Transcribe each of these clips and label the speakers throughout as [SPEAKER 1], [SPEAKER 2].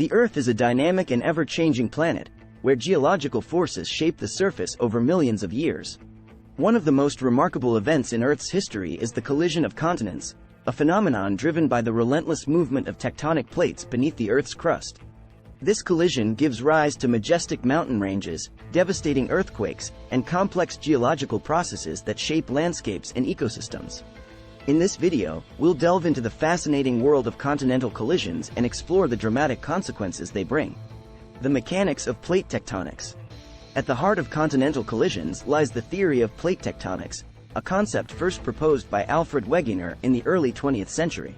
[SPEAKER 1] The Earth is a dynamic and ever-changing planet, where geological forces shape the surface over millions of years. One of the most remarkable events in Earth's history is the collision of continents, a phenomenon driven by the relentless movement of tectonic plates beneath the Earth's crust. This collision gives rise to majestic mountain ranges, devastating earthquakes, and complex geological processes that shape landscapes and ecosystems. In this video, we'll delve into the fascinating world of continental collisions and explore the dramatic consequences they bring. The mechanics of plate tectonics. At the heart of continental collisions lies the theory of plate tectonics, a concept first proposed by Alfred Wegener in the early 20th century.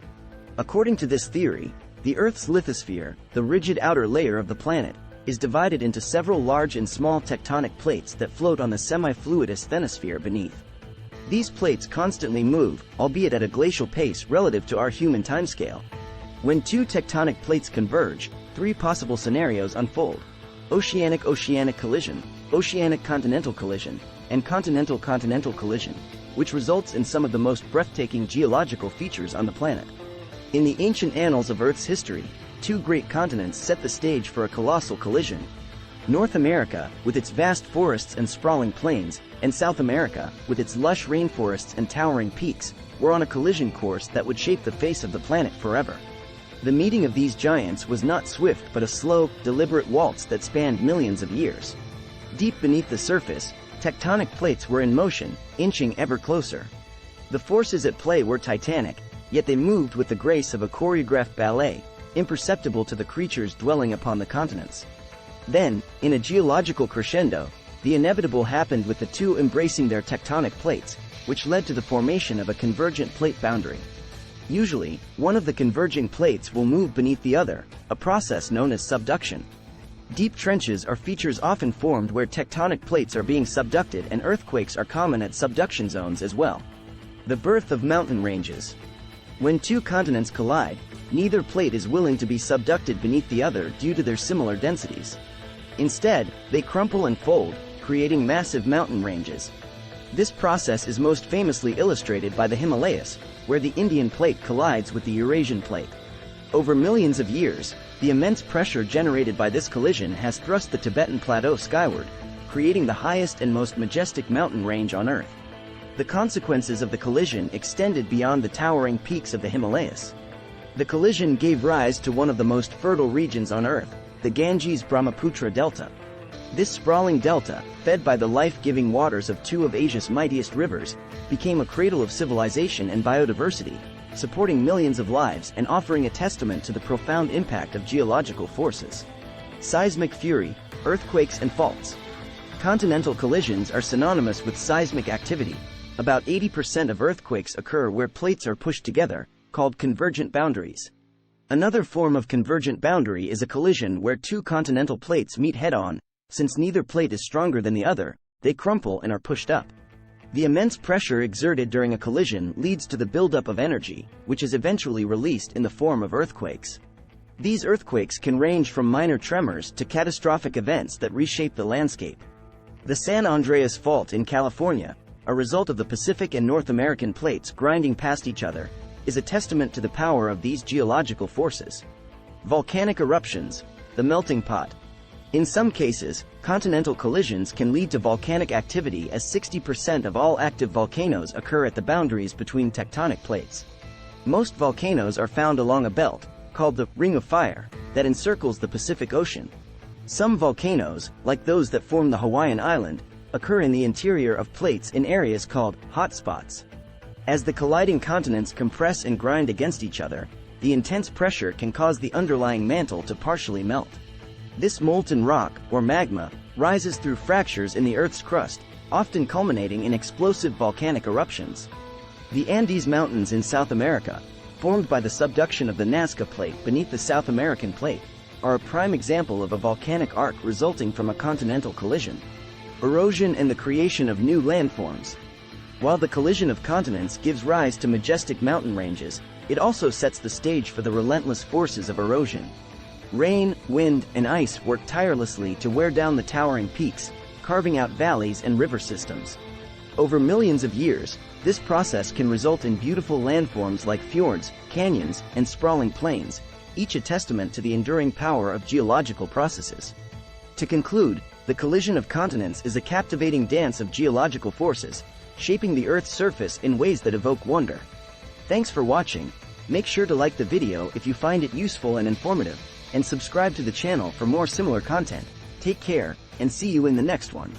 [SPEAKER 1] According to this theory, the Earth's lithosphere, the rigid outer layer of the planet, is divided into several large and small tectonic plates that float on the semi-fluid asthenosphere beneath. These plates constantly move, albeit at a glacial pace relative to our human timescale. When two tectonic plates converge, three possible scenarios unfold: oceanic-oceanic collision, oceanic-continental collision, and continental-continental collision, which results in some of the most breathtaking geological features on the planet. In the ancient annals of Earth's history, two great continents set the stage for a colossal collision. North America, with its vast forests and sprawling plains, and South America, with its lush rainforests and towering peaks, were on a collision course that would shape the face of the planet forever. The meeting of these giants was not swift but a slow, deliberate waltz that spanned millions of years. Deep beneath the surface, tectonic plates were in motion, inching ever closer. The forces at play were titanic, yet they moved with the grace of a choreographed ballet, imperceptible to the creatures dwelling upon the continents. Then, in a geological crescendo, the inevitable happened with the two embracing their tectonic plates, which led to the formation of a convergent plate boundary. Usually, one of the converging plates will move beneath the other, a process known as subduction. Deep trenches are features often formed where tectonic plates are being subducted, and earthquakes are common at subduction zones as well. The birth of mountain ranges. When two continents collide, neither plate is willing to be subducted beneath the other due to their similar densities. Instead, they crumple and fold, creating massive mountain ranges. This process is most famously illustrated by the Himalayas, where the Indian plate collides with the Eurasian plate. Over millions of years, the immense pressure generated by this collision has thrust the Tibetan Plateau skyward, creating the highest and most majestic mountain range on Earth. The consequences of the collision extended beyond the towering peaks of the Himalayas. The collision gave rise to one of the most fertile regions on Earth, the Ganges-Brahmaputra Delta. This sprawling delta, fed by the life-giving waters of two of Asia's mightiest rivers, became a cradle of civilization and biodiversity, supporting millions of lives and offering a testament to the profound impact of geological forces. Seismic fury, earthquakes and faults. Continental collisions are synonymous with seismic activity. About 80% of earthquakes occur where plates are pushed together, called convergent boundaries. Another form of convergent boundary is a collision where two continental plates meet head-on. Since neither plate is stronger than the other, they crumple and are pushed up. The immense pressure exerted during a collision leads to the buildup of energy, which is eventually released in the form of earthquakes. These earthquakes can range from minor tremors to catastrophic events that reshape the landscape. The San Andreas Fault in California, a result of the Pacific and North American plates grinding past each other, is a testament to the power of these geological forces. Volcanic eruptions, the melting pot. In some cases, continental collisions can lead to volcanic activity, as 60% of all active volcanoes occur at the boundaries between tectonic plates. Most volcanoes are found along a belt, called the Ring of Fire, that encircles the Pacific Ocean. Some volcanoes, like those that form the Hawaiian island, occur in the interior of plates in areas called hotspots. As the colliding continents compress and grind against each other, the intense pressure can cause the underlying mantle to partially melt. This molten rock, or magma, rises through fractures in the Earth's crust, often culminating in explosive volcanic eruptions. The Andes Mountains in South America, formed by the subduction of the Nazca Plate beneath the South American Plate, are a prime example of a volcanic arc resulting from a continental collision. Erosion and the creation of new landforms. While the collision of continents gives rise to majestic mountain ranges, it also sets the stage for the relentless forces of erosion. Rain, wind, and ice work tirelessly to wear down the towering peaks, carving out valleys and river systems. Over millions of years, this process can result in beautiful landforms like fjords, canyons, and sprawling plains, each a testament to the enduring power of geological processes. To conclude, the collision of continents is a captivating dance of geological forces, shaping the Earth's surface in ways that evoke wonder. Thanks for watching. Make sure to like the video if you find it useful and informative, and subscribe to the channel for more similar content. Take care, and see you in the next one.